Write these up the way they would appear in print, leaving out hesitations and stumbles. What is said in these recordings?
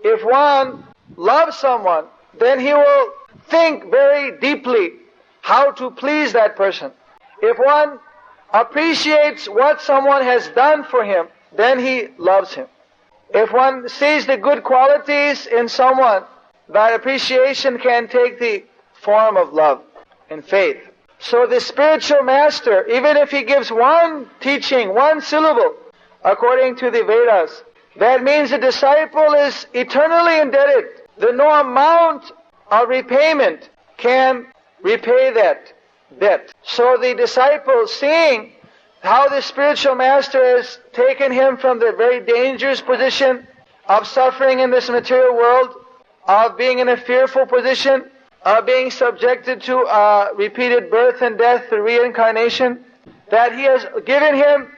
If one loves someone, then he will think very deeply how to please that person. If one appreciates what someone has done for him, then he loves him. If one sees the good qualities in someone, that appreciation can take the form of love and faith. So the spiritual master, even if he gives one teaching, one syllable, according to the Vedas, that means the disciple is eternally indebted. No amount of repayment can repay that debt. So the disciple, seeing how the spiritual master has taken him from the very dangerous position of suffering in this material world, of being in a fearful position, of being subjected to repeated birth and death, the reincarnation, that he has given him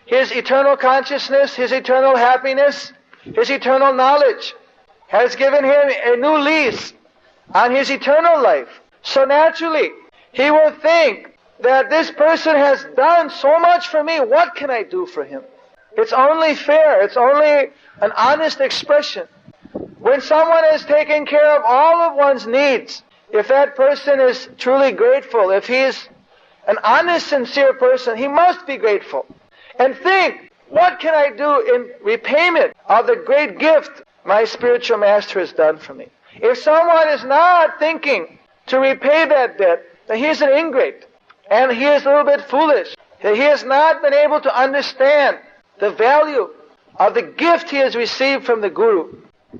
his eternal consciousness, his eternal happiness, his eternal knowledge, has given him a new lease on his eternal life. So naturally, he will think that this person has done so much for me, what can I do for him? It's only fair, it's only an honest expression. When someone has taken care of all of one's needs, if that person is truly grateful, if he is an honest, sincere person, he must be grateful. And think, what can I do in repayment of the great gift my spiritual master has done for me? If someone is not thinking to repay that debt, then he is an ingrate. And he is a little bit foolish. He has not been able to understand the value of the gift he has received from the Guru.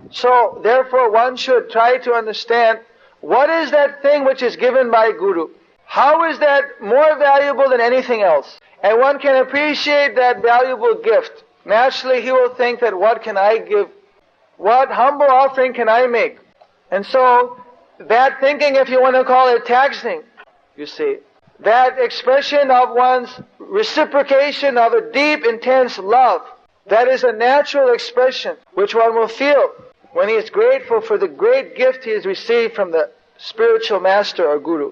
So, therefore, one should try to understand what is that thing which is given by Guru. How is that more valuable than anything else? And one can appreciate that valuable gift. Naturally, he will think that what can I give? What humble offering can I make? And so, that thinking, if you want to call it taxing, you see, that expression of one's reciprocation of a deep, intense love, that is a natural expression which one will feel when he is grateful for the great gift he has received from the spiritual master or Guru.